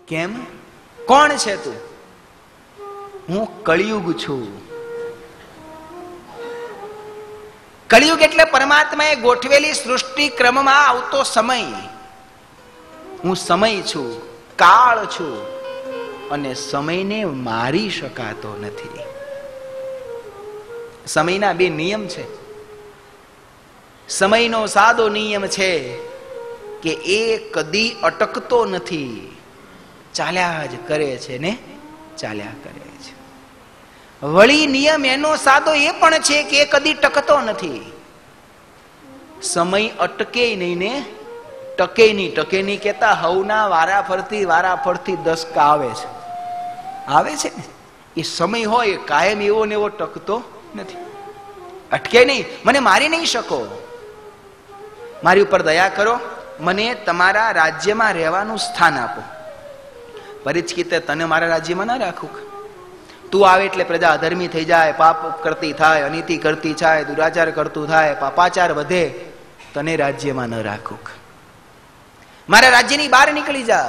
કેમ? કોણ છે તું? હું કળિયુગ છું. કળિયુગ એટલે પરમાત્માએ ગોઠવેલી સૃષ્ટિ ક્રમમાં આવતો સમય. હું સમય છું, કાળ છું, અને સમયને મારી શકાતો નથી. સમયના બે નિયમ છે. સમયનો સાદો નિયમ છે કે એ કદી અટકતો નથી, ચાલ્યા જ કરે છે ને ચાલ્યા કરે છે. વળી નિયમ એનો સાદો એ પણ છે કે એ કદી ટકતો નથી. સમય અટકે નહીં ને ટકે નહીં. ટકે નહીં કેતા હવના વારા ફરતી દસકા આવે છે. આવે છે ને એ સમય હોય કાયમ એવો ને એવો ટકતો નથી. અટકે નહીં. મને મારી નહીં શકો, મારી ઉપર દયા કરો, મને તમારા રાજ્યમાં રહેવાનું સ્થાન આપો. પરિચિતે તને મારા રાજ્યમાં ના રાખું. તું આવે એટલે પ્રજા અધર્મી થઈ જાય, પાપ કરતી થાય, અનીતિ કરતી થાય, દુરાચાર કરતું થાય, પાપાચાર વધે. તને રાજ્યમાં ન રાખું. મારા રાજ્યની બહાર નીકળી જા.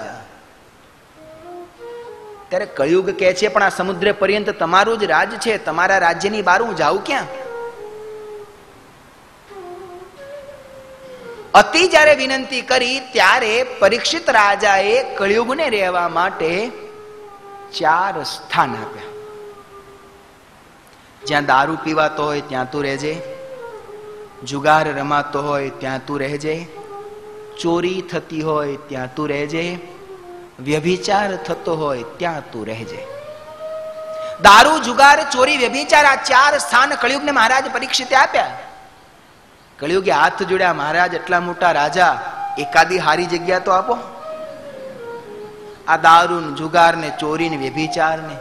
ત્યારે કળિયુગ કહે છે પણ આ સમુદ્ર પર્યંત તમારું જ રાજ છે, તમારા રાજ્યની બહાર હું જાઉં ક્યાં? અતિ જ્યારે વિનંતી કરી ત્યારે પરીક્ષિત રાજાએ કળિયુગને રહેવા માટે 4 સ્થાન આપ્યા. જ્યાં દારૂ પીવાતો હોય ત્યાં તું રહેજે, જુગાર રમાતો હોય ત્યાં તું રહેજે, ચોરી થતી હોય ત્યાં તું રહેજે, વ્યભિચાર થતો હોય ત્યાં તું રહેજે. દારૂ, જુગાર, ચોરી, વ્યભિચાર, આ 4 સ્થાન કળિયુગને મહારાજ પરીક્ષિતે આપ્યા. કળિયુગે હાથ જોડ્યા, મહારાજ એટલા મોટા રાજા, એકાદી હારી જગ્યા તો આપો. આ દારૂ, જુગાર ને ચોરી ને વ્યભિચાર ને.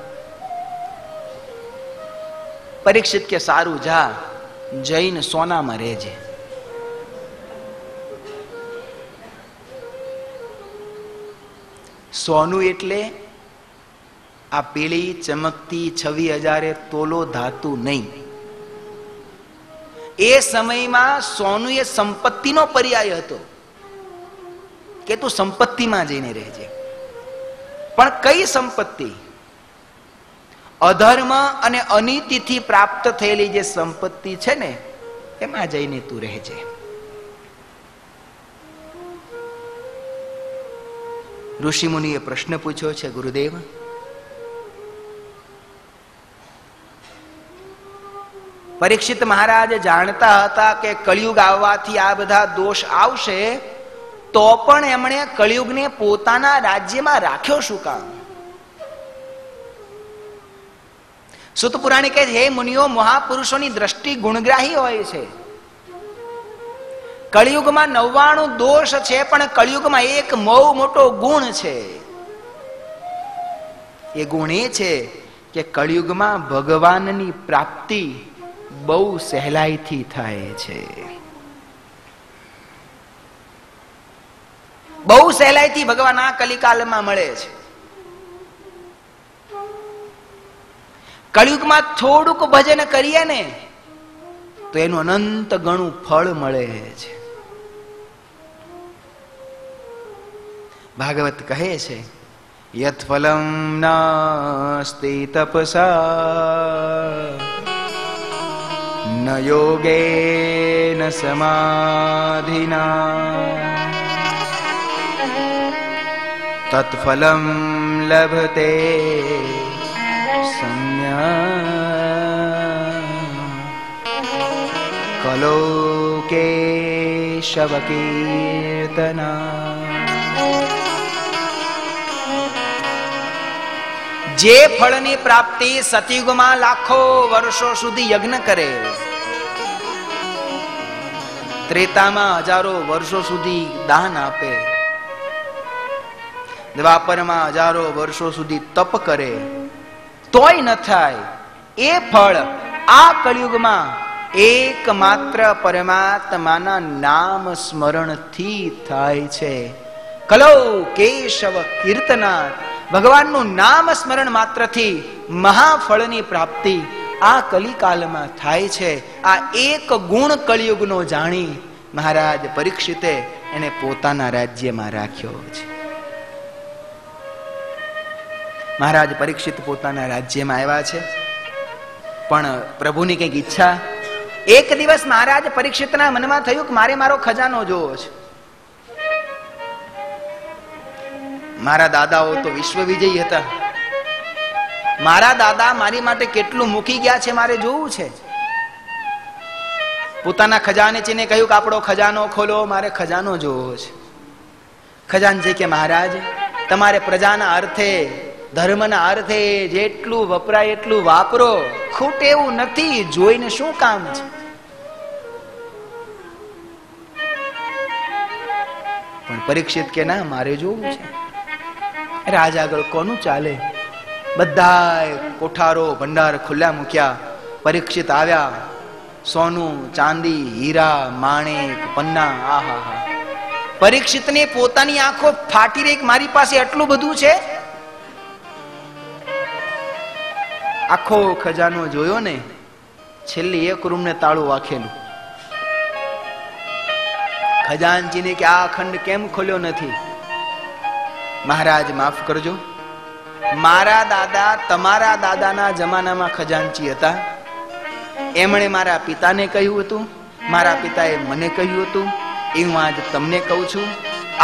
પરીક્ષિત કે સારું, જા જૈન સોનામાં રહેજે. સોનું એટલે આ પીળી ચમકતી 6000 તોલો ધાતુ નહીં. એ સમયમાં સોનું એ સંપત્તિનો પર્યાય હતો કે તું સંપત્તિમાં જઈને રહેજે. પણ કઈ સંપત્તિ? અધર્મ અને અનીતિથી પ્રાપ્ત થયેલી જે સંપત્તિ છે ને એમાં જઈને તું રહેજે. ઋષિ મુનિએ પ્રશ્ન પૂછ્યો છે, ગુરુદેવ પરીક્ષિત મહારાજ જાણતા હતા કે કળિયુગ આવવાથી આ બધા દોષ આવશે, તો પણ એમણે કળિયુગને પોતાના રાજ્યમાં રાખ્યો શું કામ? સુત પુરાણી કહે છે, હે મુનિઓ, મહાપુરુષોની દ્રષ્ટિ ગુણગ્રાહી હોય છે. કળિયુગમાં 99 દોષ છે, પણ કળિયુગમાં એક બહુ મોટો ગુણ છે. એ ગુણ એ છે કે કળિયુગમાં ભગવાનની પ્રાપ્તિ બહુ સહેલાઈથી થાય છે. બહુ સહેલાઈથી ભગવાન આ કલિકાલમાં મળે છે. કળિયુગમાં થોડુંક ભજન કરીએ ને તો એનું અનંત ગણું ફળ મળે છે. ભાગવત કહે છે, યત ફલમ નાસ્તિ તપસા ન યોગેન સમાધિના તત્ફલમ લભતે કલો કેશવ કીર્તના. જે ફળની પ્રાપ્તિ સતયુગમાં લાખો વર્ષો સુધી યજ્ઞ કરે, ત્રેતામાં હજારો વર્ષો સુધી દાન આપે, દ્વાપરમાં હજારો વર્ષો સુધી તપ કરે, તોય ન થાય, એ ફળ આ કળિયુગમાં એકમાત્ર પરમાત્માના નામ સ્મરણથી થાય છે. કલો કેશવ કીર્તનાથ, ભગવાનનું નામ સ્મરણ માત્રથી મહાફળની પ્રાપ્તિ આ કલિકાલમાં થાય છે. આ એક ગુણ કળિયુગનો જાણી મહારાજ પરીક્ષિતે એને પોતાના રાજ્યમાં રાખ્યો છે. મહારાજ પરીક્ષિત પોતાના રાજ્યમાં આવ્યા છે, પણ પ્રભુની કંઈક ઈચ્છા. એક દિવસ મહારાજ પરીક્ષિતના મનમાં થયું કે મારે મારો ખજાનો જોવો છે. મારા દાદાઓ તો વિશ્વ વિજયી હતા, મારા દાદા મારી માટે કેટલું મૂકી ગયા છે મારે જોવું છે. પોતાના ખજાનચીને કહ્યું કે આપણો ખજાનો ખોલો, મારે ખજાનો જોવો છે. ખજાનચી કે મહારાજ તમારે પ્રજાના અર્થે, ધર્મના અર્થે જેટલું વપરાય એટલું વાપરો, ખૂટે એવું નથી, જોઈને શું કામ છે. પણ પરીક્ષિત કે ના, મારે જોવું છે. રાજ આગળ કોનું ચાલે? બધા કોઠારો ભંડાર ખુલ્લા મૂક્યા. પરીક્ષિત આવ્યા, સોનું ચાંદી હીરા માણેક પન્ના, આહા. પરીક્ષિતને પોતાની આંખો ફાટી રહી, મારી પાસે એટલું બધું છે. આખો ખજાનો જોયો ને, છેલ્લી એક રૂમને તાળું વાખેલું. ખજાનચીને કે આ ખંડ કેમ ખોલ્યો નથી? મહારાજ માફ કરજો, મારા દાદા તમારા દાદાના જમાનામાં ખજાનચી હતા. એમણે મારા પિતાને કહ્યું હતું, મારા પિતાએ મને કહ્યું હતું, એ હું આજ તમને કહું છું.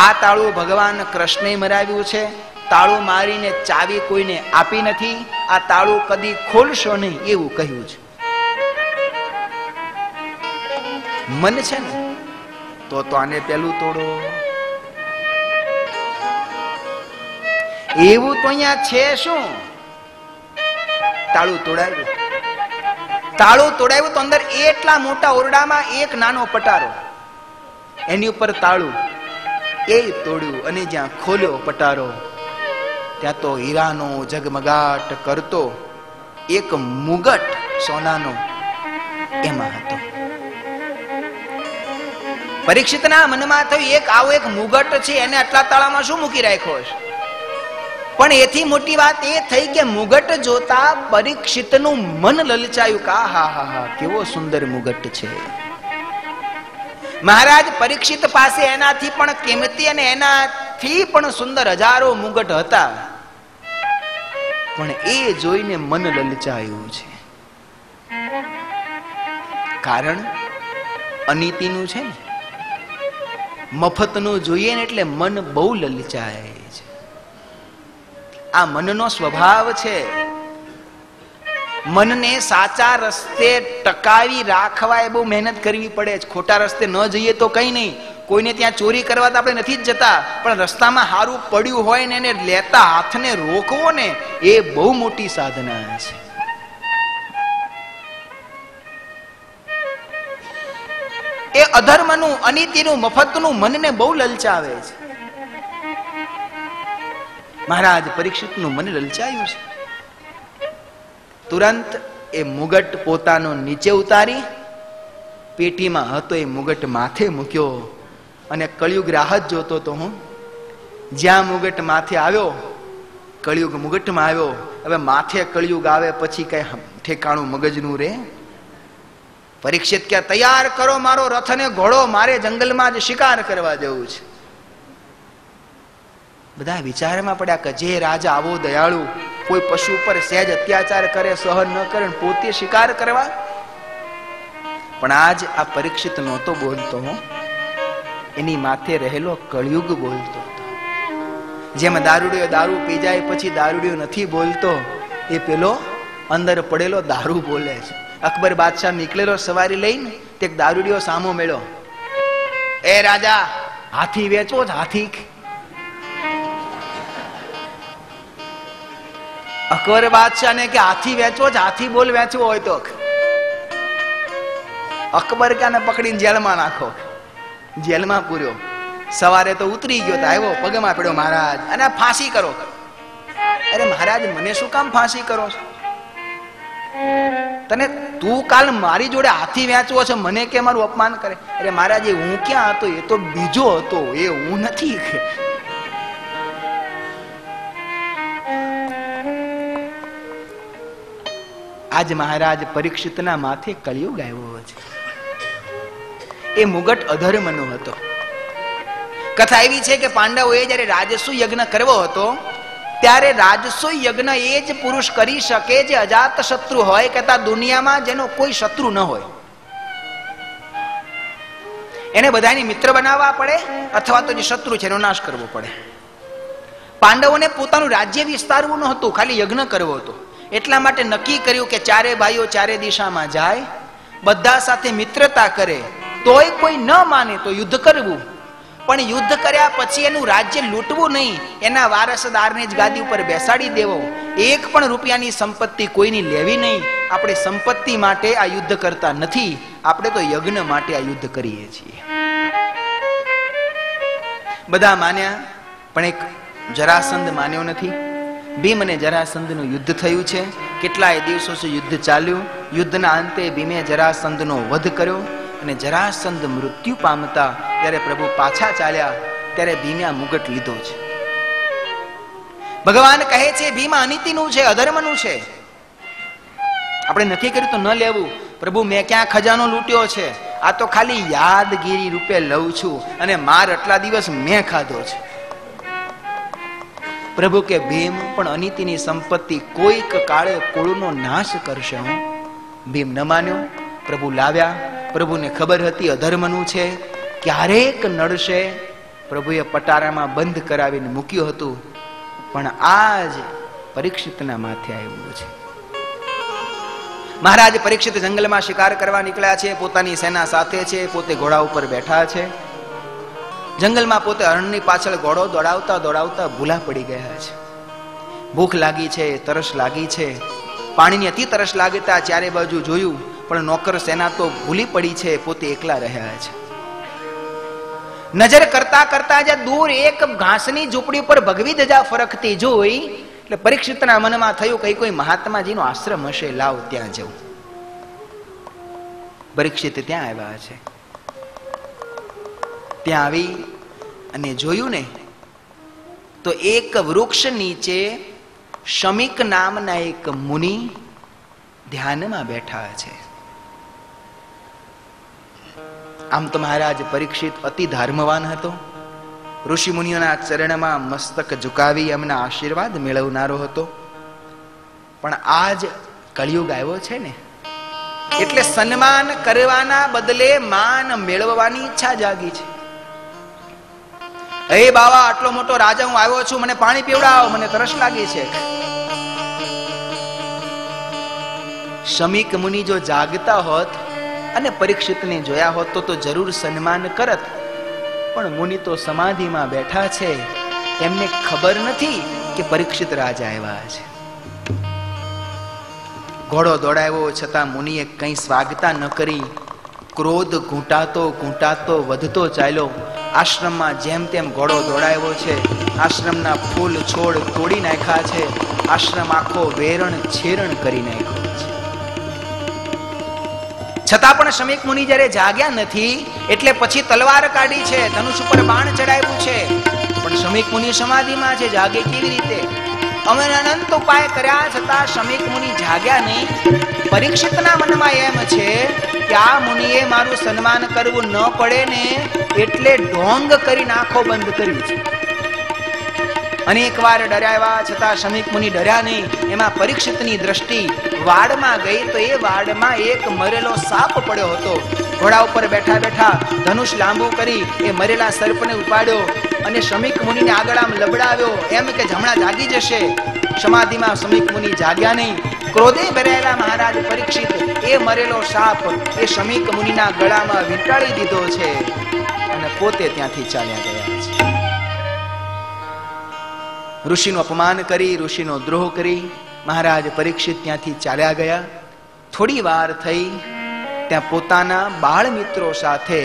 આ તાળું ભગવાન કૃષ્ણે મરાવ્યું છે. તાળું મારીને ચાવી કોઈને આપી નથી. આ તાળું કદી ખોલશો નહીં એવું કહ્યું છે. મન છે ને તો આને પેલું તોડો. એવું તો અહીંયા છે શું? તાળું તોડાવ્યું. તાળું તોડાવ્યું તો અંદર એટલા મોટા ઓરડામાં એક નાનો પટારો, એની ઉપર તાળું, એ તોડ્યું અને જ્યાં ખોલ્યો પટારો, ત્યાં તો હીરાનો ઝગમગાટ કરતો એક મુગટ સોનાનો એમાં હતો. પરીક્ષિતના મનમાં થયું, એક આવો એક મુગટ છે, એને આટલા તાળામાં શું મૂકી રાખ્યો છે? પણ એથી મોટી વાત એ થઈ કે મુગટ જોતા પરીક્ષિતનું મન લલચાયું કે હા, કેવો સુંદર મુગટ છે. મહારાજ પરીક્ષિત પાસે એનાથી પણ કિંમતી અને એનાથી પણ સુંદર હજારો મુગટ હતા, પણ એ જોઈને મન લલચાયું છે. કારણ અનીતિનું છે ને, મફતનું જોઈએ ને એટલે મન બહુ લલચાય છે. આ મનનો સ્વભાવ છે. મનને સાચા રસ્તે ટકાવી રાખવા એ બહુ મહેનત કરવી પડે છે. ખોટા રસ્તે ન જઈએ તો કઈ નહીં, કોઈને ત્યાં ચોરી કરવા તો આપણે નથી જ જતા, પણ રસ્તામાં હારું પડ્યું હોય ને એને લેતા હાથને રોકવો ને, એ બહુ મોટી સાધના છે. એ અધર્મનું, અનીતિનું, મફતનું મનને બહુ લલચાવે છે. મહારાજ પરીક્ષિતનું મન લલચાયું છે. તુરંત એ મુગટ પોતાનો નીચે ઉતારી, પેટીમાં હતો એ મુગટ માથે મૂક્યો અને કળિયુગ રાહ જ જોતો તો હું. જ્યાં મુગટ માથે આવ્યો, કળિયુગ મુગટમાં આવ્યો. હવે માથે કળિયુગ આવે પછી કઈ ઠેકાણું મગજનું રે? પરીક્ષિત કે તૈયાર કરો મારો રથ ને ઘોડો, મારે જંગલમાં જ શિકાર કરવા જવું છે. બધા વિચારમાં પડ્યા કે જે રાજા આવો દયાળુ, કોઈ પશુ પર સહેજ અત્યાચાર કરે, સહન ન કરે, પોતે શિકાર કરવા. પણ આજ આ પરીક્ષિત નહોતો બોલતો, એની માથે રહેલો કળિયુગ બોલતો હતો. જેમ દારૂડિયો દારૂ પી જાય પછી દારૂડિયો નથી બોલતો, એ પેલો અંદર પડેલો દારૂ બોલે છે. અકબર બાદશાહ નીકળેલો સવારી લઈને, તે દારૂડિયો સામો મળ્યો. એ રાજા, હાથી વેચો જ? હાથી? અકબર બાદશાહ ને કે હાથી વેચવો જ? હાથી બોલ વેચવો હોય તો. અકબર કે આને પકડીને જેલમાં નાખો. જેલમાં પૂર્યો. સવારે તો ઉતરી ગયો, આવ્યો પગમાં પડ્યો, મહારાજ અને ફાંસી કરો. અરે મહારાજ, મને શું કામ ફાંસી કરો છો? તને તું કાલ મારી જોડે હાથી વેચવો છે, મને કે મારું અપમાન કરે? અરે મહારાજ, એ હું ક્યાં હતો? એ તો બીજો હતો, એ હું નથી. આજ મહારાજ પરીક્ષિતના માથે કળિયુગ આવ્યો છે. એ મુગટ અધર્મનો હતો. કથા એવી છે કે પાંડવોએ જયારે રાજસુ યજ્ઞ કરવો હતો ત્યારે રાજસૂય યજ્ઞ એ જ પુરુષ કરી શકે જે અજાત શત્રુ હોય, કહેતા દુનિયામાં જેનો કોઈ શત્રુ ન હોય. એને બધાની મિત્ર બનાવવા પડે અથવા તો જે શત્રુ છે એનો નાશ કરવો પડે. પાંડવોને પોતાનું રાજ્ય વિસ્તારવું ન હતું, ખાલી યજ્ઞ કરવો હતો. એટલા માટે નક્કી કર્યું કે ચારે ભાઈઓ ચારે દિશામાં જાય, બધા સાથે મિત્રતા કરે, તોય કોઈ ન માને તો યુદ્ધ કરવું. પણ યુદ્ધ કર્યા પછી એનું રાજ્ય લૂંટવું નહીં, એના વારસદારને જ ગાદી ઉપર બેસાડી દેવો. એક પણ રૂપિયાની સંપત્તિ કોઈની લેવી નહીં. આપણે સંપત્તિ માટે આ યુદ્ધ કરતા નથી, આપણે તો યજ્ઞ માટે આ યુદ્ધ કરીએ છીએ. બધા માન્યા, પણ એક જરાસંધ માન્યો નથી. ભીમ અને જરાસંધનું યુદ્ધ થયું છે. કેટલાય દિવસો સુધી યુદ્ધ ચાલ્યું. યુદ્ધના અંતે ભીમે જરાસંધનો વધ કર્યો અને જરાસંધ મૃત્યુ પામતા ત્યારે પ્રભુ પાછા ચાલ્યા, ત્યારે ભીમે આ મુગટ લીધો છે. ભગવાન કહે છે ભીમ અનીતિનું છે, અધર્મનું છે. આપણે નક્કી કર્યું તો ન લેવું. પ્રભુ મેં ક્યાં ખજાનો લૂંટ્યો છે? આ તો ખાલી યાદગીરી રૂપે લઉં છું અને માર આટલા દિવસ મેં ખાધો છે. પ્રભુ કે ભીમ પણ અનીતિની સંપત્તિ કોઈક કાળે કુળનો નાશ કરશે. હું ભીમ ન માન્યો. પ્રભુ લાવ્યા. પ્રભુને ખબર હતી અધર્મનું છે, ક્યારેક નડશે. પ્રભુએ પટારામાં બંધ કરાવીને મૂક્યું હતું, પણ આજ પરીક્ષિતના માથે આવ્યું છે. મહારાજ પરીક્ષિત જંગલમાં શિકાર કરવા નીકળ્યા છે, પોતાની સેના સાથે છે, પોતે ઘોડા ઉપર બેઠા છે. જંગલમાં પોતે હરણની પાછળ ઘોડો દોડાવતા દોડાવતા ભૂલા પડી ગયા છે. ભૂખ લાગી છે, તરસ લાગી છે. પાણીની અતિ તરસ લાગતા ચારે બાજુ જોયું, પણ નોકર સેના તો ભૂલી પડી છે, પોતે એકલા રહ્યા છે. નજર કરતા કરતા જ્યાં દૂર એક ઘાસની ઝૂંપડી પર ભગવી ધજા ફરકતી જોઈ એટલે પરીક્ષિતના મનમાં થયું કે કોઈ મહાત્માજીનો આશ્રમ હશે, લાવ ત્યાં જવું. પરીક્ષિત ત્યાં આવ્યા છે. ત્યાં આવી અને જોયું ને તો એક વૃક્ષ નીચે શમીક નામના એક મુનિ ધ્યાનમાં બેઠા છે. આમ તો મહારાજ પરીક્ષિત અતિ ધર્મવાન હતો. ઋષિ મુનિઓના ચરણમાં મસ્તક ઝુકાવી એમના આશીર્વાદ મેળવનારો હતો. પણ આજ કળિયુગ આવ્યો છે ને, એટલે સન્માન કરવાના બદલે માન મેળવવાની ઈચ્છા જાગી છે. હે બાવા, આટલો મોટો રાજા હું આવ્યો છું, મને પાણી પીવડાવો, મને તરસ લાગી છે. શમીક મુનિ જો જાગતા હોત અને પરીક્ષિતને જોયા હોત તો જરૂર સન્માન કરત. પણ મુનિ તો સમાધિમાં બેઠા છે, એમને ખબર નથી કે પરીક્ષિત રાજા આવ્યા છે. ઘોડો દોડાવ્યો છતાં મુનિએ કંઈ સ્વાગતા ન કરી. ક્રોધ ઘૂંટાતો ઘૂંટાતો વધતો ચાલ્યો. આશ્રમમાં જેમ તેમ ઘોડો દોડાવ્યો છે. આશ્રમના ફૂલ છોડ તોડી નાખ્યા છે. આશ્રમ આખો વેરણ છેરણ કરી નાખ્યો છે. છતાં પણ શમીક મુનિ જ્યારે જાગ્યા નથી એટલે પછી તલવાર કાઢી છે, ધનુષ ઉપર બાણ ચડાવ્યું છે. પણ શમીક મુનિ સમાધિમાં છે, જાગે કેવી રીતે? અમે અનંત ઉપાય કર્યા છતાં શમીક મુનિ જાગ્યા નહીં. પરીક્ષિતના મનમાં એમ છે કે આ મુનિએ મારું સન્માન કરવું ન પડે ને એટલે ઢોંગ કરી નાખો બંધ કર્યું છે. અનેક વાર ડરાવ્યા છતાં શમીક મુનિ ડર્યા નહીં. એમાં પરીક્ષિતની દ્રષ્ટિ વાડમાં ગઈ તો એ વાડમાં એક મરેલો સાપ પડ્યો હતો. ઘોડા ઉપર બેઠા બેઠા ધનુષ લાંબુ કરી એ મરેલા સર્પને ઉપાડ્યો અને શમીક મુનિને આગળ આમ લબડાવ્યો, એમ કે હમણાં જાગી જશે. સમાધિમાં શમીક મુનિ જાગ્યા નહીં. ક્રોધે ભરાયેલા મહારાજ પરીક્ષિત એ મરેલો સાપ એ શમીક મુનિના ગળામાં વીંટાળી દીધો છે અને પોતે ત્યાંથી ચાલ્યા ગયા છે. ઋષિનું અપમાન કરી, ઋષિનો દ્રોહ કરી મહારાજ પરીક્ષિત ત્યાંથી ચાલ્યા ગયા. થોડી વાર થઈ ત્યાં પોતાના બાળ મિત્રો સાથે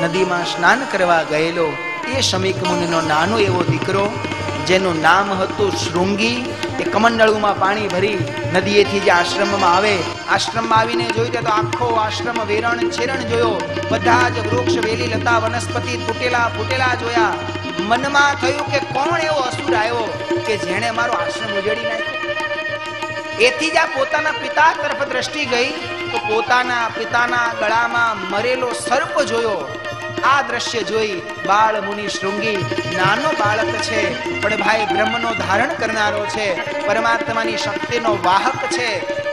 નદીમાં સ્નાન કરવા ગયેલો એ શમીક મુનિનો નાનો એવો દીકરો જેનું નામ હતું શૃંગી, એ કમંડળુમાં પાણી ભરી નદીએથી જે આશ્રમમાં આવે, આશ્રમમાં આવીને જોયું તો આખો આશ્રમ વેરણ છેરણ જોયો. બધા જ વૃક્ષ, વેલી, લતા, વનસ્પતિ તૂટેલા ફૂટેલા જોયા. મનમાં થયું કે કોણ એવો અસુર આવ્યો કે જેણે મારો આશ્રમ ઉજળી નાખ્યો. એથી જ આ પોતાના પિતા તરફ દ્રષ્ટિ ગઈ તો પોતાના પિતાના ગળામાં મરેલો સર્પ જોયો. આ દ્રશ્ય જોઈ બાળ મુનિ શૃંગી નાનો બાળક છે પણ ભાઈ બ્રહ્મનો ધારણ કરનારો છે, પરમાત્માની શક્તિનો વાહક છે.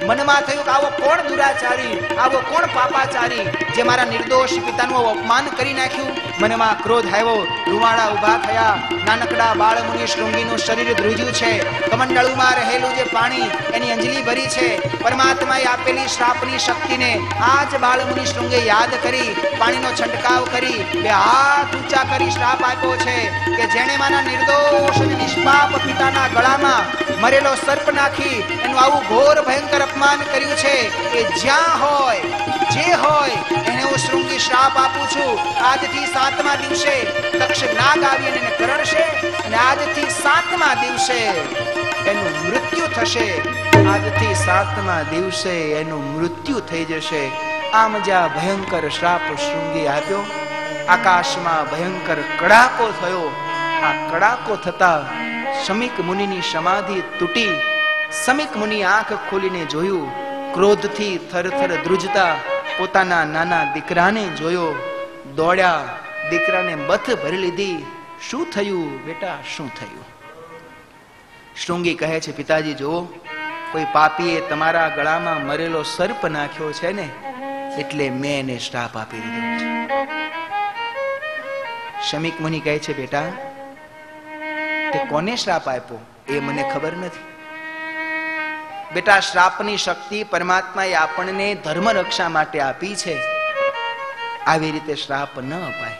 મનમાં થયું કે આવો કોણ દુરાચારી, આવો કોણ પાપાચારી જે મારા નિર્દોષ પિતાનું અપમાન કરી નાખ્યું. મનમાં ક્રોધ આવ્યો, રૂવાડા ઉભા થયા. નાનકડા બાળ મુનિ શૃંગીનું શરીર ધ્રુજ્યું છે, કમંડળુમાં રહેલું જે પાણી એની અંજલિ ભરી છે. પરમાત્માએ આપેલી શ્રાપની શક્તિને આજ બાળ મુનિ શૃંગે યાદ કરી પાણીનો છંટકાવ કરી બે હાથ ઊંચા કરી શ્રાપ આપ્યો છે કે જેણે મારા નિર્દોષ અને નિષ્પાપ પિતાના ગળામાં મરેલો સર્પ નાખી એનું આવું ઘોર ભયંકર અપમાન કર્યું છે કે જ્યાં હોય જે હોય એને હું શૃંગી શ્રાપ આપું છું. આજથી 7મા દિવસે તક્ષક નાગ આવી અને એને કરડશે અને આજથી 7મા દિવસે એનું મૃત્યુ થશે. આજથી 7મા દિવસે એનું મૃત્યુ થઈ જશે. આમ જ્યાં ભયંકર શ્રાપ શૃંગી આપ્યો, આકાશમાં ભયંકર કડાકો થયો. આ કડાકો થતા શમીક મુનિની સમાધિ તૂટી. શમીક મુનિ આંખ ખોલીને જોયું, ક્રોધથી થરથર ધ્રુજતા પોતાના નાના દીકરાને જોયો. દોડ્યા, દીકરાને બથ ભરી લીધી. શું થયું બેટા, શું થયું? શૃંગી કહે છે, પિતાજી જુઓ, કોઈ પાપીએ તમારા ગળામાં મરેલો સર્પ નાખ્યો છે ને, એટલે મેં એને શ્રાપ આપી દીધો છે. શમીક મુનિ કહે છે, બેટા તે કોને શ્રાપ આપ્યો એ મને ખબર નથી. બેટા, શ્રાપની શક્તિ પરમાત્માએ આપણને ધર્મ રક્ષા માટે આપી છે. આવી રીતે શ્રાપ ન અપાય.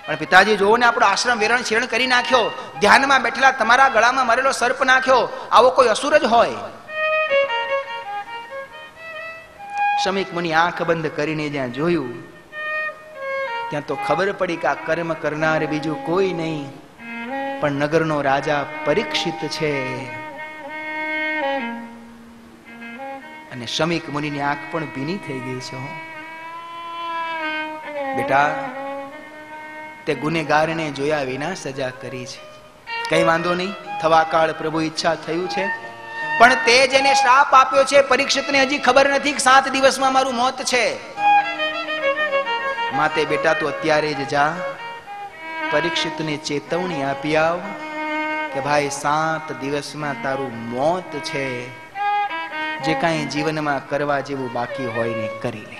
પણ પિતાજી જોવો ને, આપણો આશ્રમ વેરણ છેરણ કરી નાખ્યો, ધ્યાનમાં બેઠેલા તમારા ગળામાં મરેલો સર્પ નાખ્યો. આવો કોઈ અસુર જ હોય? શમીક મુનિ આંખ બંધ કરીને જ્યાં જોયું ત્યાં તો ખબર પડી કે આ કર્મ કરનાર બીજું કોઈ નહીં પણ નગરનો રાજા પરીક્ષિત છે. અને શમીક મુનિની આંખ પણ ભીની થઈ ગઈ છે. બેટા, તે ગુનેગારને જોયા વિના સજા કરી છે. કઈ વાંધો નહીં, થવા કાળ પ્રભુ ઈચ્છા થયું છે. પણ તે જેને શ્રાપ આપ્યો છે પરીક્ષિતને હજી ખબર નથી કે 7 દિવસમાં મારું મોત છે. માતે બેટા તું અત્યારે જ જા, પરીક્ષિતને ચેતવણી આપી આવ કે ભાઈ 7 દિવસમાં તારું મોત છે. જે કાંઈ જીવનમાં કરવા જેવું બાકી હોય ને કરી લે.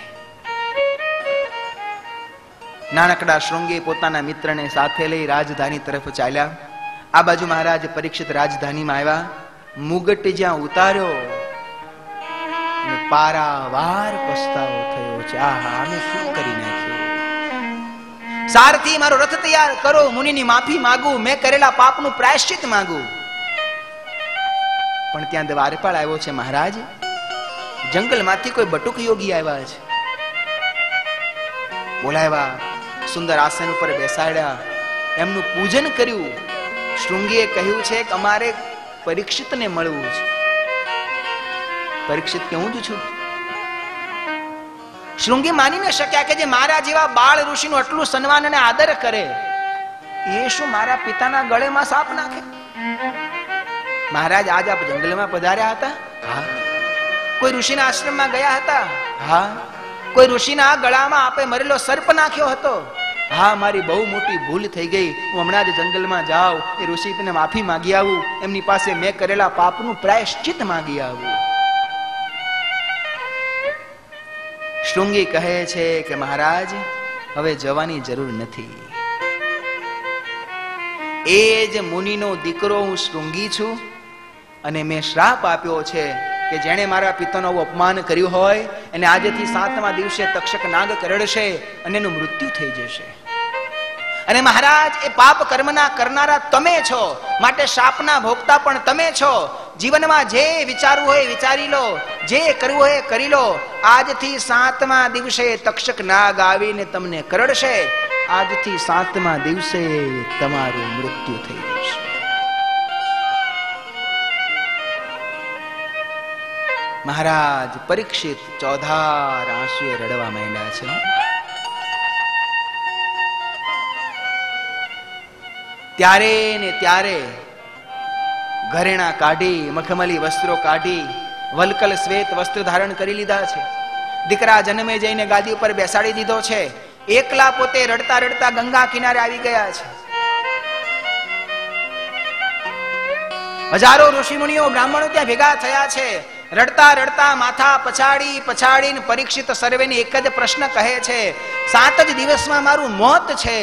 નાનકડા શૃંગી પોતાના મિત્રને સાથે લઈ રાજધાની તરફ ચાલ્યા. આ બાજુ મહારાજ પરીક્ષિત રાજધાનીમાં આવ્યા. મુગટ જ્યાં ઉતાર્યો પારાવાર પસ્તાવો થયો છે. આહા, અમે શું કરી નાખ્યું? સારથી મારો રથ તૈયાર કરો, મુનિની માફી માંગુ, મેં કરેલા પાપનું પ્રાયશ્ચિત માંગુ. પણ ત્યાં દ્વારપાળ આવ્યો છે. મહારાજ, જંગલમાંથી કોઈ બટુક યોગી આવ્યા છે. બોલાવ્યા, સુંદર આસન ઉપર બેસાડ્યા, એમનું પૂજન કર્યું. શૃંગીએ કહ્યું છે કે અમારે પરીક્ષિતને મળવું છે. પરીક્ષિત કે હું જ છું. શૃંગી માની ન શક્યા કે જે મારા જેવા બાળ ઋષિનું આટલું સન્માન અને આદર કરે એ શું મારા પિતાના ગળેમાં સાપ નાખે? મહારાજ, આજ આપ જંગલમાં પધાર્યા હતા? હા. કોઈ ઋષિના આશ્રમમાં ગયા હતા? હા. કોઈ ઋષિના ગળામાં આપે મરેલો સર્પ નાખ્યો હતો? હા, મારી બહુ મોટી ભૂલ થઈ ગઈ. હું હમણાં જ જંગલમાં જાઉં, એ ઋષિને માફી માંગી આવું, એમની પાસે મેં કરેલા પાપનું પ્રાયશ્ચિત માંગી આવું. શૃંગી કહે છે કે મહારાજ, હવે જવાની જરૂર નથી. એ જ મુનિનો દીકરો હું શૃંગી છું અને મેં શ્રાપ આપ્યો છે કે જેણે મારા પિતાનું અપમાન કર્યું હોય અને આજથી 7મા દિવસે તક્ષક નાગ કરડશે અને એનું મૃત્યુ થઈ જશે. અને મહારાજ, એ પાપ કર્મના કરનારા તમે છો, માટે શાપના ભોગતા પણ તમે છો. જીવનમાં જે વિચારવું હોય વિચારી લો, જે કરવું હોય કરી લો. આજથી 7મા દિવસે તક્ષક નાગ આવીને તમને કરડશે. આજથી 7મા દિવસે તમારું મૃત્યુ થઈ જશે. મહારાજ પરીક્ષિત ચોધાર આંસુએ રડવા માંડ્યા છે. ત્યારે ને ત્યારે ઘરેણા કાઢી, મખમલી વસ્ત્રો કાઢી, વલકલ શ્વેત વસ્ત્ર ધારણ કરી લીધા છે. દીકરા જન્મે જઈને ગાદી ઉપર બેસાડી દીધો છે. એકલા પોતે રડતા રડતા ગંગા કિનારે આવી ગયા છે. હજારો ઋષિમુનિઓ બ્રાહ્મણો ત્યાં ભેગા થયા છે. રડતા રડતા માથા પછાડી પછાડીને પરીક્ષિત સર્વેને એક જ પ્રશ્ન કહે છે, 7 જ દિવસમાં મારું મોત છે,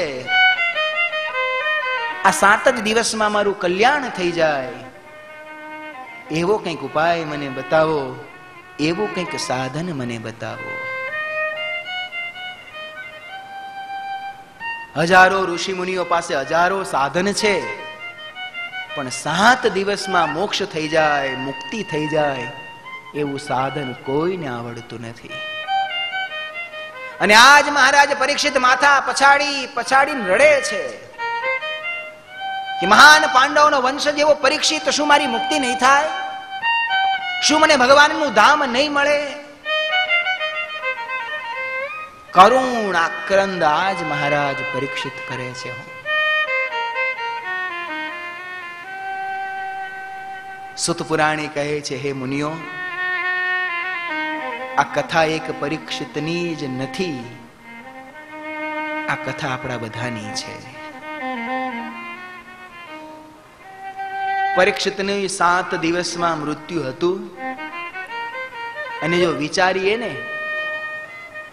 આ 7 જ દિવસમાં મારું કલ્યાણ થઈ જાય, એવો કંઈક ઉપાય મને બતાવો, એવું કંઈક સાધન મને બતાવો. હજારો ઋષિમુનિઓ પાસે હજારો સાધન છે, પણ 7 દિવસમાં મોક્ષ થઈ જાય, મુક્તિ થઈ જાય એવું સાધન કોઈને આવડતું નથી. અને આજ મહારાજ પરીક્ષિત માથા પછાડી પછાડીને રડે છે કે મહાન પાંડવોનો વંશજ એવો પરીક્ષિત, શું મારી મુક્તિ નહીં થાય? શું મને ભગવાનનું ધામ નહીં મળે? કરુણ આક્રંદ આજ મહારાજ પરીક્ષિત કરે છે. સુત પુરાણી કહે છે, હે મુનિઓ, આ કથા એક પરીક્ષિતની જ નથી, આ કથા આપણા બધાની છે. પરીક્ષિતનું 7 દિવસમાં મૃત્યુ હતું, અને જો વિચારીએ ને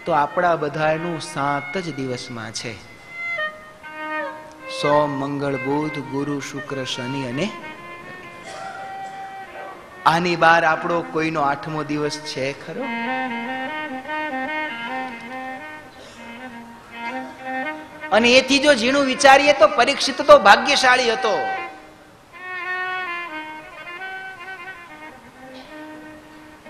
તો આપણા બધાનું 7 જ દિવસમાં છે. સોમ મંગળ બુધ ગુરુ શુક્ર શનિ અને આની બાર આપણો કોઈનો 8મો દિવસ છે ખરો? અને એથી જો ઝીણું વિચારીએ તો પરીક્ષિત તો ભાગ્યશાળી હતો.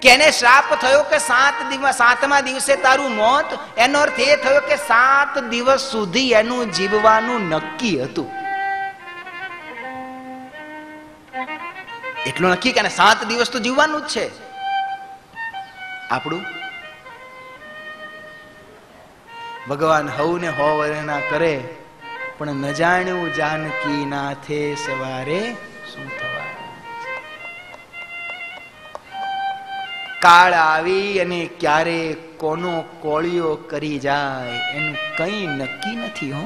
કે એને શ્રાપ થયો કે 7મા દિવસે તારું મોત, એનો અર્થ એ થયો કે 7 દિવસ સુધી એનું જીવવાનું નક્કી હતું. એટલું નક્કી કે 7 દિવસ તો જીવવાનું જ છે. આપણું ભગવાન હવને 100 વર્ષના કરે, પણ ન જાણ્યું જાનકી નાથે સવારે શું થવા. કાળ આવી અને ક્યારે કોનો કોળિયો કરી જાય એનું કઈ નક્કી નથી. હો,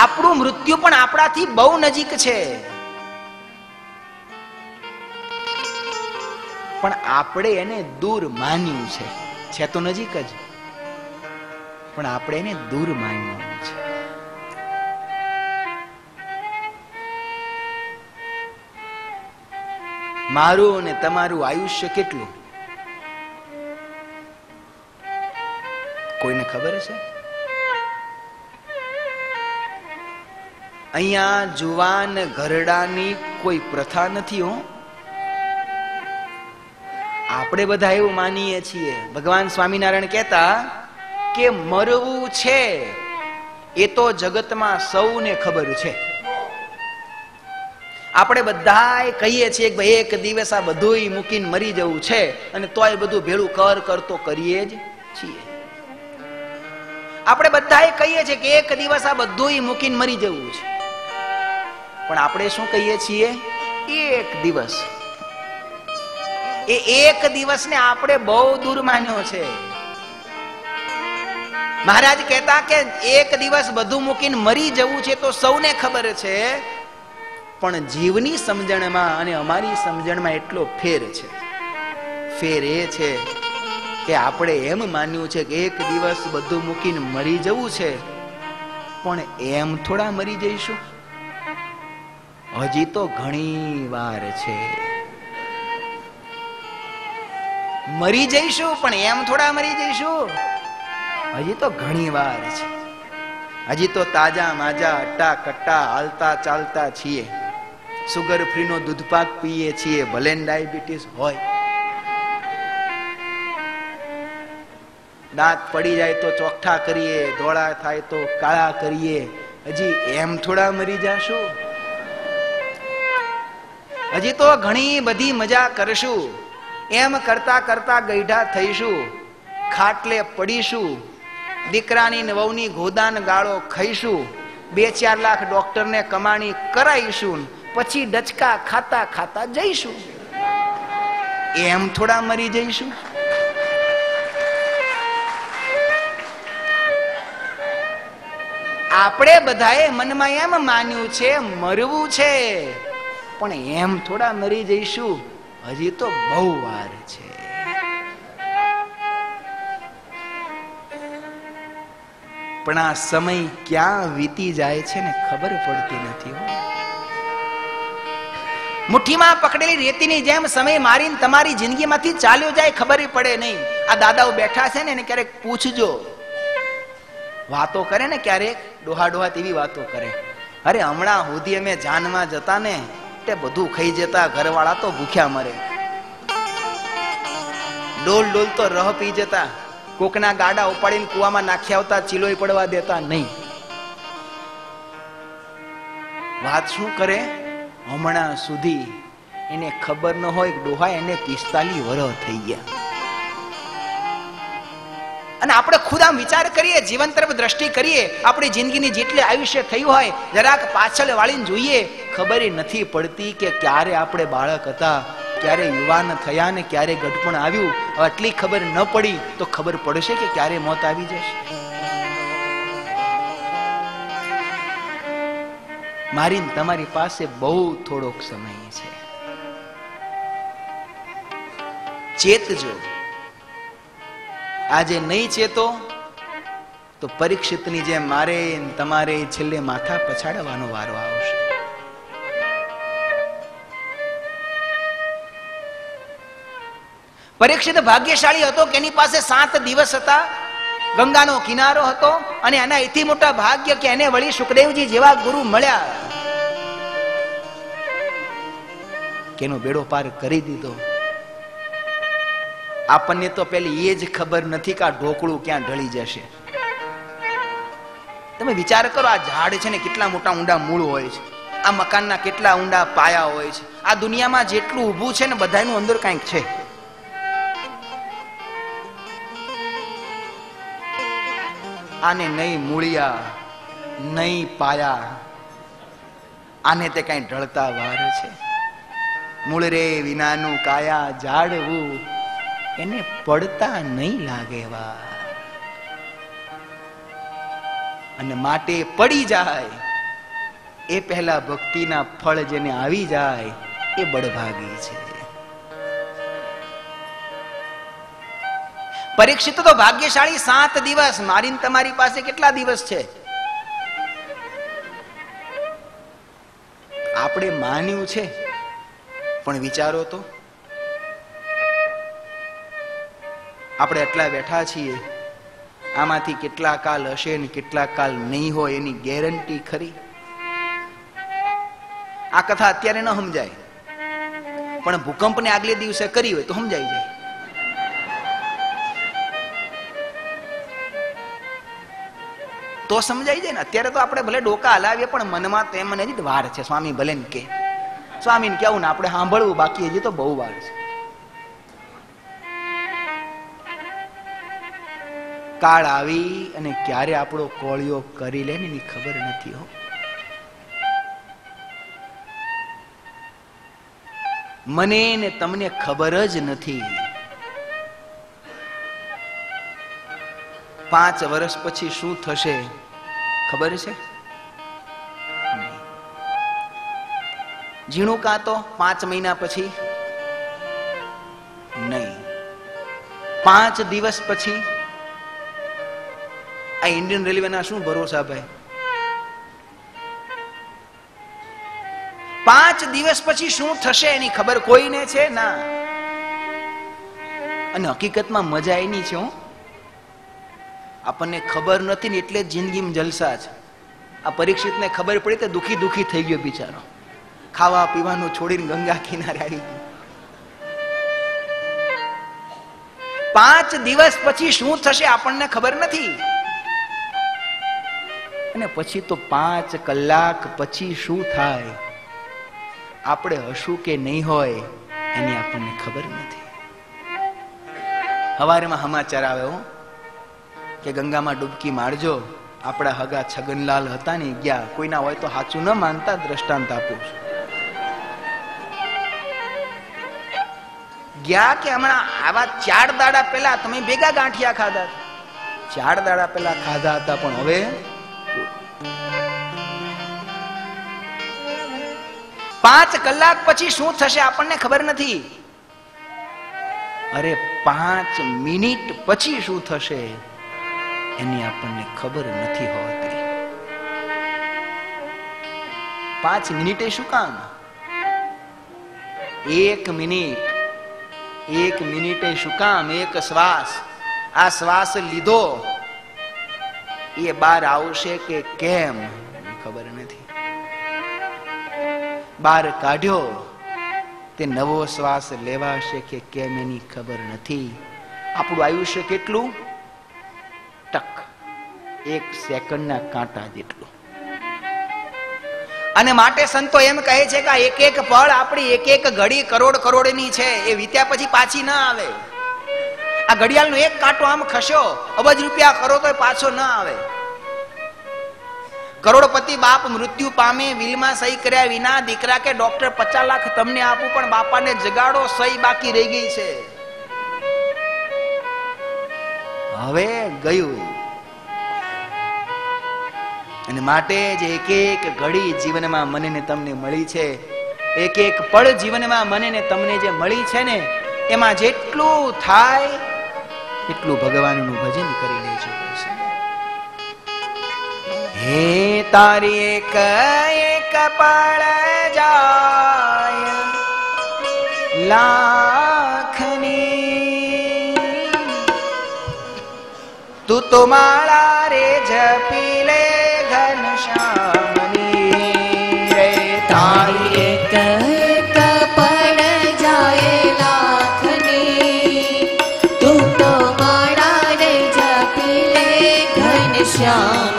આપણું મૃત્યુ પણ આપણાથી બહુ નજીક છે, પણ આપણે એને દૂર માન્યું છે તો નજીક જ, પણ આપણે એને દૂર માન્યું છે. મારું અને તમારું આયુષ્ય કેટલું કોઈને ખબર છે? અહીંયા જુવાન ઘરડાની કોઈ પ્રથા નથી. હો, આપણે બધા એવું માનીએ છીએ. ભગવાન સ્વામિનારાયણ કહેતા કે મરવું છે એ તો જગતમાં સૌને ખબર છે. આપણે બધા કહીએ છીએ કે ભાઈ એક દિવસ આ બધું મૂકીને મરી જવું છે, અને તોય બધું ભેળું કરતો કરીએ જ છીએ. આપણે બધા કહીએ છીએ કે એક દિવસ આ બધું મૂકીને મરી જવું છે, પણ આપણે શું કહીએ છીએ? એક દિવસ. એ એક દિવસને આપણે બહુ દૂર માન્યો છે. મહારાજ કહેતા કે એક દિવસ બધું મૂકીને મરી જવું છે તો સૌને ખબર છે, પણ જીવની સમજણમાં અને અમારી સમજણમાં એટલો ફેર છે. ફેર એ છે કે આપણે એમ માન્યું છે કે એક દિવસ બધું મૂકીને મરી જવું છે, પણ એમ થોડા મરી જઈશું? હજી તો ઘણી વાર છે. મરી જઈશું પણ એમ થોડા મરી જઈશું? હજી તો ઘણી વાર છે. હજી તો તાજા માજા અટ્ટા કટ્ટા હાલતા ચાલતા છીએ. સુગર ફ્રી નો દૂધપાક પીએ છીએ, ભલે ડાયાબિટીસ હોય. દાંત પડી જાય તો ચોખ્ઠા કરીએ, ધોળા થાય તો કાળા કરીએ. હજી એમ થોડા મરી જાશું? હજી તો ઘણી બધી મજા કરશું. એમ કરતા કરતા ગઈઢા થઈશું, ખાટલે પડીશું, દીકરાની ને વહુની ગોદાન ગાળો ખાઈશું, 2-4 લાખ ડોક્ટરને કમાણી કરાઈશું, પછી ડચકા ખાતા ખાતા જઈશું. એમ થોડા મરી જઈશું? આપણે બધાએ મનમાં એમ માન્યું છે મરવું છે, પણ એમ થોડા મરી જઈશું, હજી તો બહુ વાર છે. પણ આ સમય ક્યાં વીતી જાય છે ને ખબર પડતી નથી. મુઠ્ઠીમાં પકડેલી રેતીની જેમ સમય મારીને તમારી જિંદગીમાંથી ચાલ્યો જાય, ખબર પડે નહીં. આ દાદાઓ બેઠા છે ને એને ક્યારેક પૂછજો, વાતો કરે ને ક્યારેક ડોહા ડોહા તેવી વાતો કરે. અરે હમણાં સુધી અમે જાનમાં જતા ને તે બધું ખાઈ જતા, ઘરવાળા તો ભૂખ્યા મરે, ડોલ ડોલ તો રહ પી જતા, કોકના ગાડા ઉપાડીને કુવામાં નાખી આવતા, ચીલોય પડવા દેતા નહીં. વાત શું કરે? હમણાં સુધી એને ખબર ન હોય ડોહા એને 45 વર્ષ થઈ ગયા. અને આપણે ખુદ આમ વિચાર કરીએ, જીવન તરફ દ્રષ્ટિ કરીએ, આપણી જિંદગીની જેટલી આયુષ્ય થયું હોય જરાક પાછળ વાળીને જોઈએ, ખબર નથી પડતી કે ક્યારે આપણે બાળક હતા, ક્યારે યુવાન થયા ને ક્યારે ગઢપણ આવ્યું. આટલી ખબર ન પડી તો ખબર પડશે કે ક્યારે મોત આવી જશે. મારી તમારી પાસે બહુ થોડોક સમય છે. ચેતજો. આજે નહીં ચેતો તો પરીક્ષિતની જેમ મારે તમારે છેલ્લે માથા પછાડવાનો વારો આવશે. પરીક્ષિત ભાગ્યશાળી હતો કે એની પાસે 7 દિવસ હતા, ગંગાનો કિનારો હતો, અને એના એથી મોટા ભાગ્ય કે એને વળી સુખદેવજી જેવા ગુરુ મળ્યા કે એનો બેડો પાર કરી દીધો. આપણને તો પેલી એ જ ખબર નથી કે આ ઢોકળું ક્યાં ઢળી જશે. તમે વિચાર કરો, આ ઝાડ છે ને કેટલા મોટા ઊંડા મૂળ હોય છે, આ મકાનના કેટલા ઊંડા પાયા હોય છે, આ દુનિયામાં જેટલું ઊભું છે ને બધાનું અંદર કંઈક છે. આને નહીં મૂળિયા નહીં પાયા, આને તે કઈ ઢળતા વાર છે. મૂળ રે વિનાનું કાયા ઝાડવું, એને પડતા નહીં લાગે વાર. અને માટે પડી જાય એ પહેલા ભક્તિના ફળ જેને આવી જાય એ બળભાગી છે. પરીક્ષિત તો ભાગ્યશાળી 7 દિવસ. મારી તમારી પાસે કેટલા દિવસ છે? આપણે માન્યું છે, પણ વિચારો તો, આપણે એટલા બેઠા છીએ, આમાંથી કેટલા કાલ હશે ને કેટલા કાલ નહીં હોય એની ગેરંટી ખરી? આ કથા અત્યારે ન સમજાય, પણ ભૂકંપને આગલે દિવસે કરી હોય તો સમજાઈ જાય. તો સમજાઈ જાય ને. અત્યારે તો આપણે ભલે ડોકા હલાવીએ પણ મનમાં તો એમ જ વાર છે. સ્વામી ભલે ને કે, સ્વામીને કેવું ને આપણે સાંભળવું, બાકી હજી તો બહુ વાર છે. કાળ આવી અને ક્યારે આપણો કોળિયો કરી લે ને એની ખબર નથી હો. મને ને તમને ખબર જ નથી. 5 વર્ષ પછી શું થશે ખબર છે? ઝીણું કાં તો 5 મહિના પછી નહીં, 5 દિવસ પછી. આ ઇન્ડિયન રેલવેના શું ભરોસા ભાઈ? 5 દિવસ પછી શું થશે એની ખબર કોઈને છે ના. અને હકીકતમાં મજા એની છે, આપણને ખબર નથી ને એટલે જિંદગીમાં જલસા છે. આ પરીક્ષિતને ખબર પડી તો દુખી દુખી થઈ ગયો બિચારો, ખાવા પીવાનું છોડીને ગંગા કિનારે આવી ગયો. 5 દિવસ પછી શું થશે આપણને ખબર નથી, અને પછી તો 5 કલાક પછી શું થાય, આપણે હશું કે નહીં હોય એની આપણને ખબર નથી. સવારમાં સમાચાર આવે કે ગંગામાં ડૂબકી મારજો. આપણા હગા છગનલાલ હતા ને ગયા, કોઈના હોય તો સાચું ન માનતા દ્રષ્ટાંત આપું છું. ગયા કે હમણાં આવા 4 દાડા પહેલા તમે ભેગા ગાંઠિયા ખાધા, 4 દાડા પહેલા ખાધા હતા, પણ હવે 5 કલાક પછી શું થશે આપણને ખબર નથી. અરે 5 મિનિટ પછી શું થશે એની આપણને ખબર નથી હોતી. 5 મિનિટે શું કામ? 1 મિનિટે શું કામ? એક શ્વાસ, આ શ્વાસ લીધો એ બહાર આવશે કે કેમ ખબર નથી. બહાર કાઢ્યો તે નવો શ્વાસ લેવાશે કે કેમ એની ખબર નથી. આપણું આયુષ્ય કેટલું? ટક, 1 સેકન્ડના કાંટા જેટલું. અને માટે સંતો એમ કહે છે કે એક એક પળ, આપણી એક એક ઘડી કરોડની છે. એ વીત્યા પછી પાછી ના આવે. આ ઘડિયાળનો એક કાંટો આમ ખસ્યો, અબજ રૂપિયા કરો તો પાછો ના આવે. કરોડપતિ બાપ મૃત્યુ પામે, વિલમાં સહી કર્યા વિના. દીકરા કે ડોક્ટર 50 લાખ તમને આપું પણ બાપાને જગાડો, સહી બાકી રહી ગઈ છે. હવે ગયું. અને માટે જ એક એક ઘડી જીવનમાં મને ને તમને મળી છે, એક એક પળ જીવનમાં મને ને તમને જે મળી છે ને, એમાં જેટલું થાય એટલું ભગવાનનું ભજન કરી લેજો. હે તારી એક એક પળ જાય લાખની, તું તો માળા રે જપી લે ઘનશ્યામની. રે તારી એક એક પળ જાય લાખની, તું તો માળા રે જપી લે ઘનશ્યામની.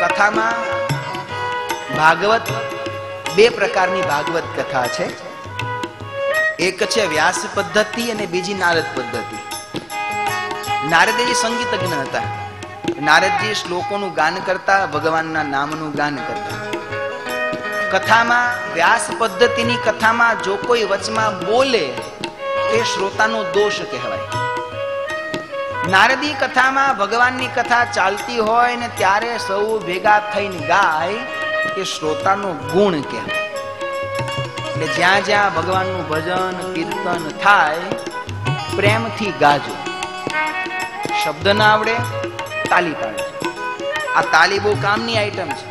કથામાં ભાગવત, 2 પ્રકારની ભાગવત કથા છે. એક છે વ્યાસ પદ્ધતિ અને બીજી નારદ પદ્ધતિ. નારદજી સંગીતજ્ઞ હતા. નારદજી શ્લોકોનું ગાન કરતા, ભગવાનના નામનું ગાન કરતા. કથામાં વ્યાસ પદ્ધતિની કથામાં જો કોઈ વચમાં બોલે તે શ્રોતાનો દોષ કહેવાય. નારદી કથામાં ભગવાનની કથા ચાલતી હોય ને ત્યારે સૌ ભેગા થઈને ગાય એ શ્રોતાનો ગુણ કહેવાય. એટલે જ્યાં જ્યાં ભગવાનનું ભજન કીર્તન થાય પ્રેમથી ગાજો. શબ્દ ના આવડે તાલી પાડજો. આ તાલી બહુ કામની આઈટમ છે.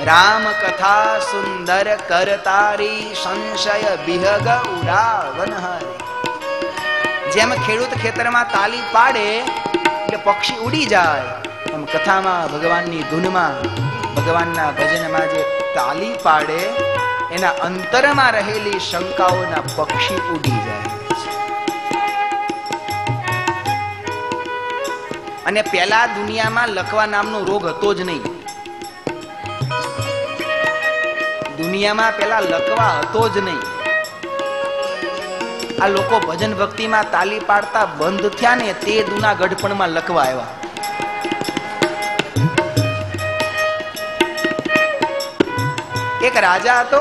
રામ કથા સુંદર કરતારી, સંશય બિહગ ઉડાવન હારી. જેમ ખેડૂત ખેતરમાં તાલી પાડે એટલે પક્ષી ઉડી જાય, એમ કથામાં ભગવાનની ધૂનમાં, ભગવાનના ભજનમાં જે તાલી પાડે એના અંતરમાં રહેલી શંકાઓના પક્ષી ઉડી જાય. અને પેલા દુનિયામાં લકવા નામનો રોગ હતો જ નહીં. દુનિયામાં પેલા લકવા હતો જ નહીં. આ લોકો ભજન ભક્તિમાં તાલી પાડતા બંધ થયા ને તે દુના ગઢપણમાં લકવા આવ્યા. એક રાજા હતો,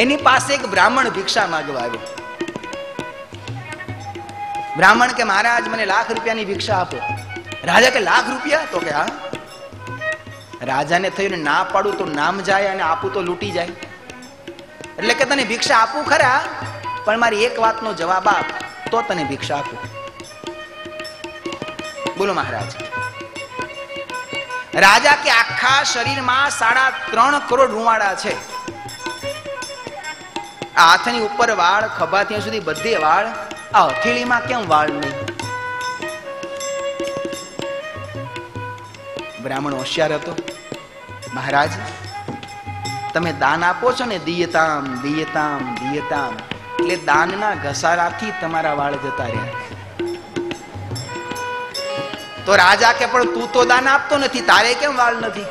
એની પાસે એક બ્રાહ્મણ ભિક્ષા માંગવા આવ્યો. બ્રાહ્મણ કે મહારાજ મને ₹1,00,000 ભિક્ષા આપો. રાજા કે ₹1,00,000? તો કે હા. રાજાને થયું ને ના પાડું તો નામ જાય અને આપું તો લૂંટી જાય. એટલે કે તને ભિક્ષા આપું ખરા, પણ મારી એક વાતનો જવાબ આપ તો તને ભિક્ષા આપું. બોલો મહારાજ. રાજા કે આખા શરીરમાં 3.5 કરોડ રૂવાડા છે. આ હાથની ઉપર વાળ, ખભા ત્યાં સુધી બધે વાળ, આ હથેળીમાં કેમ વાળ નહીં? બ્રાહ્મણ હોશિયાર હતો. મહારાજ તમે દાન આપો છો ને, દિયતામ દિયતામ દિયતામ, એટલે દાનના ઘસારાથી તમારા વાળ જતા રહ્યા. તો રાજા કે પણ તું તો દાન આપતો નથી, તારે કેમ વાળ નથી?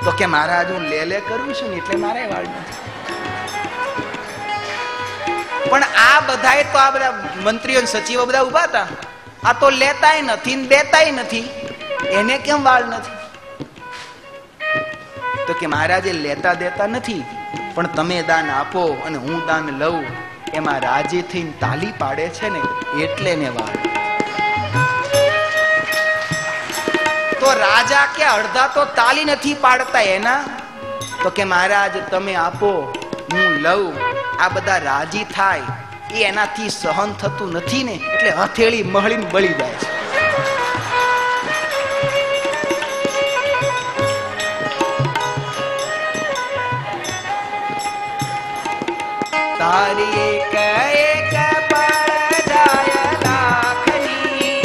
તો કે મહારાજ હું લે કરું છું ને એટલે મારે વાળ નથી. પણ આ બધાએ તો, આ બધા મંત્રીઓ સચિવો બધા ઉભા હતા, આ તો લેતાય નથી ને દેતાય નથી, એને કેમ વાળ નથી? તો કે મહારાજ લેતા દેતા નથી, પણ તમે દાન આપો અને હું દાન લઉં એમાં રાજી થઈને તાલી પાડે છે ને એટલે ને વાળ. તો રાજા કે અડધા તો તાલી નથી પાડતા એના, તો કે મહારાજ તમે આપો હું લઉં, આ બધા રાજી થાય એ એનાથી સહન થતું નથી ને, એટલે હથેળી મહળીને બળી જાય છે. તારી એક એક પળ જાય લાખની,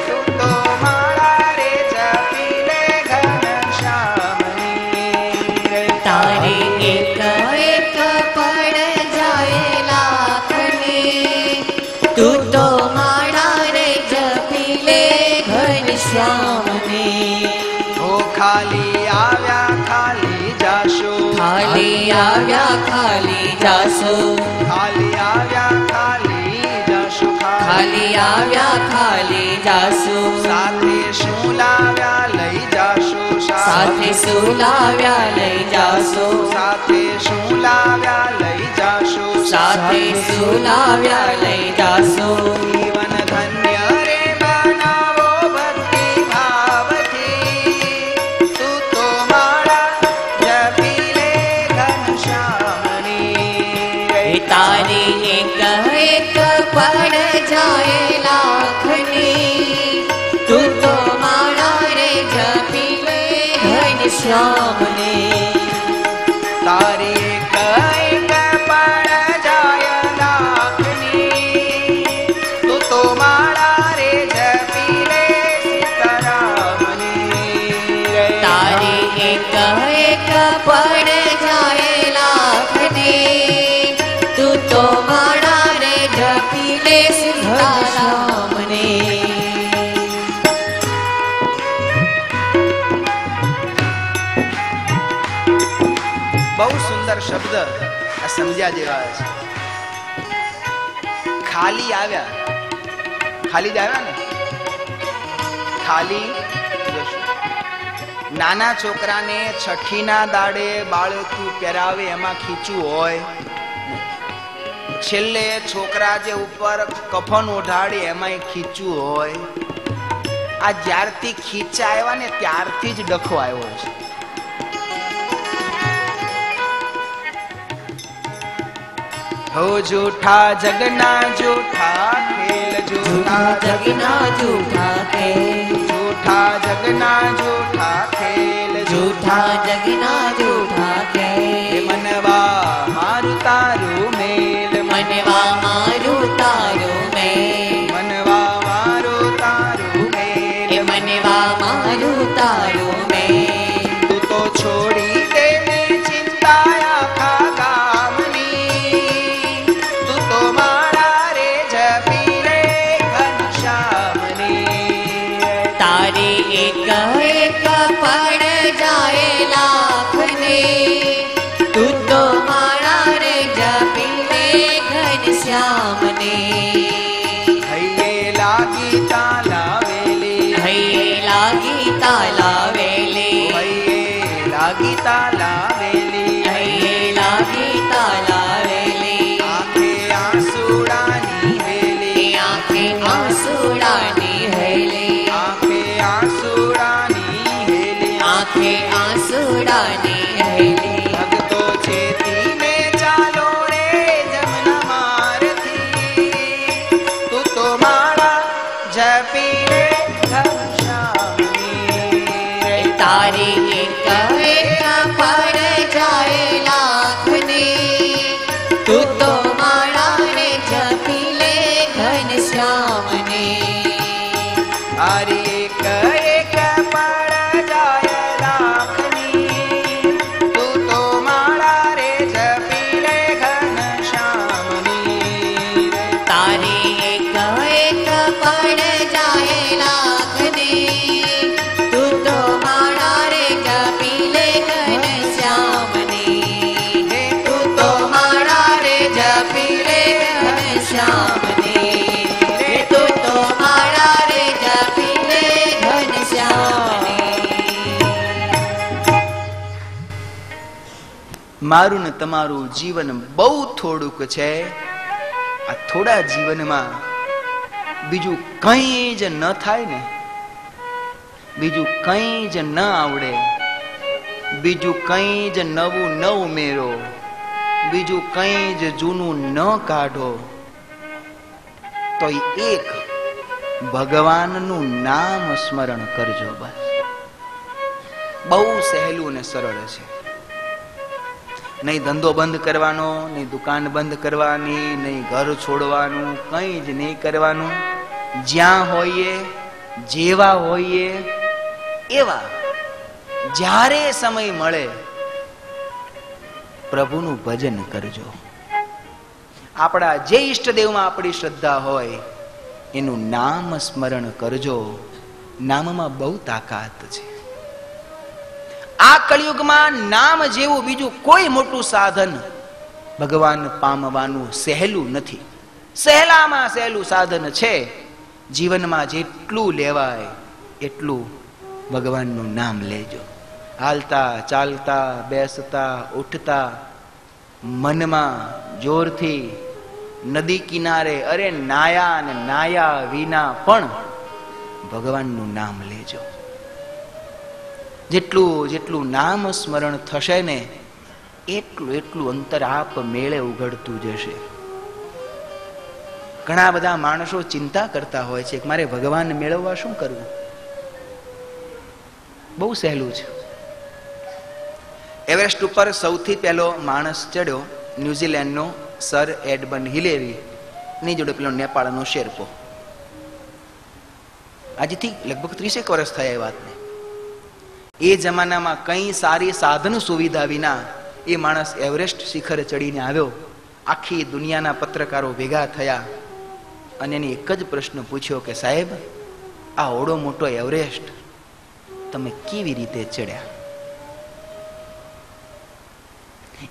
તું તો માળા રે જપી લે ઘનશ્યામની. તારી એક એક પળ જાય લાખની, તું તો માળા રે જપી લે ઘનશ્યામની. ઓ ખાલી આવ્યા ખાલી જાશો, ખાલી આવ્યા ખાલી જાશો, ખાલી આવ્યા ખાલી જાશો, ખાલી આવ્યા ખાલી જાશો. સાથે શું લાવ્યા લઈ જાશો, સાથે શું લાવ્યા લઈ જાશો, સાથે શું લાવ્યા લઈ જાશો, સાથે શું લાવ્યા લઈ જાશો. જીવન ધન્ય રે બનાવો ભક્તિ ભાવથી, તું તો માળા જપી લે ઘનશ્યામની. તારી એક એક પળ જાય લાખની, તું તો માળા રે જપી લે ઘનશ્યામની. તારી એક એક પળ જાય લાખની, તું તો માળા રે જપી લે સીતારામની. તારી એક એક પળ જાય લાખની, તું તો માળા રે જપી લે સીતારામની. બહુ સુંદર શબ્દ આ સમજ્યા જેવા છે. ખાલી આવ્યા, ખાલી જ આવ્યા ને, ખાલી જશું. નાના છોકરાને છઠ્ઠીના દાડે બાળકું પહેરાવે એમાં ખીચું હોય, છેલ્લે છોકરા જે ઉપર કફન ઓઢાડે એમાંય ખીચું હોય. આ જ્યારથી ખીચા આવ્યા ને ત્યારથી જ ડખો આવ્યો છે. हो झूठा जगना झूठा खेल, झूठा जगना झूठा खेल, झूठा जगना झूठा खेल, झूठा जगना झूठा खेल. मनवा मारू तारू मेल, मनवा मारू तारू મેલ, मनवा मारू तारू मेल, मनवा मारू तारू મેલ. तू तो छोड़ी दे चिंता आखा गामनी, तू तो मारा रे जपी रे घनश्यामनी. તારી એક એક પળ જાય લાખની, તું તો માળા રે જપી લે ઘનશ્યામની. હૈયે લાગી તાલાવેલી, હૈયે લાગી તાલાવેલી, હૈયે લાગી તાલાવેલી, હૈયે લાગી તાલાવેલી. આંખે આંસુડાની હેલી, આંખે આંસુડાની હેલી, આંખે આંસુડાની હેલી, આંખે આંસુડાની હેલી. ભક્તો છેતી ને ચાલો રે જમના મારથી, તું તો માળા જપી રે ઘનશ્યામની. તારી એક એક પળ જાય લાખની, તું તો માળા રે જપી લે ઘનશ્યામની. તારી એક એક પળ જાય લાખની, તું તો માળા રે જપી લે ઘનશ્યામની. તારી એક એક પળ જાય લાખની, તું તો માળા રે જપી લે ઘનશ્યામની. તું તો માળા રે જપી લે ઘનશ્યામની. તું તો માળા રે જપી લે ઘનશ્યામની. મારું ને તમારું જીવન બહુ થોડુંક છે. આ થોડા જીવનમાં બીજું કંઈ જ ન થાય ને બીજું કંઈ જ ન આવડે, બીજું કંઈ જ નવું ન ઉમેરો, બીજું કંઈ જ જૂનું ન કાઢો, તો એક ભગવાનનું નામ સ્મરણ કરજો. બસ બહુ સહેલું અને સરળ છે. નહીં ધંધો બંધ કરવાનો, નહીં દુકાન બંધ કરવાની, નહીં ઘર છોડવાનું, કંઈ જ નહીં કરવાનું. જ્યાં હોઈએ, જેવા હોઈએ એવા જ્યારે સમય મળે પ્રભુનું ભજન કરજો. આપણા જે ઈષ્ટદેવમાં આપણી શ્રદ્ધા હોય એનું નામ સ્મરણ કરજો. નામમાં બહુ તાકાત છે. આ કળિયુગમાં નામ જેવું બીજું કોઈ મોટું સાધન ભગવાન પામવાનું સહેલું નથી. સહેલામાં સહેલું સાધન છે. જીવનમાં જેટલું લેવાય એટલું ભગવાનનું નામ લેજો. હાલતા ચાલતા બેસતા ઉઠતા મનમાં જોરથી નદી કિનારે અરે નાયા ને નાયા વિના પણ ભગવાનનું નામ લેજો. જેટલું જેટલું નામ સ્મરણ થશે ને એટલું એટલું અંતર આપ મેળે ઉઘડતું જશે. ઘણા બધા માણસો ચિંતા કરતા હોય છે કે મારે ભગવાન મેળવવા શું કરવું. બહુ સહેલું છે. એવરેસ્ટ ઉપર સૌથી પહેલો માણસ ચડ્યો ન્યુઝીલેન્ડનો સર એડમન હિલેરી, ની જોડે પેલો નેપાળનો શેરપો. આજથી લગભગ 30 વર્ષ થયા એ વાતને. એ જમાનામાં કઈ સારી સાધન સુવિધા વિના એ માણસ એવરેસ્ટ શિખર ચડીને આવ્યો. આખી દુનિયાના પત્રકારો ભેગા થયા અને એને એક જ પ્રશ્ન પૂછ્યો કે સાહેબ, આ ઓડો મોટો એવરેસ્ટ તમે કેવી રીતે ચડ્યા?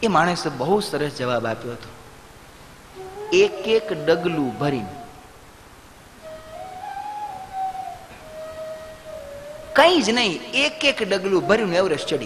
એ માણસે બહુ સરસ જવાબ આપ્યો હતો. એક એક ડગલું ભરીને, કંઈ જ નહીં, એક એક ડગલું ભરીને એવરેસ્ટ ચડી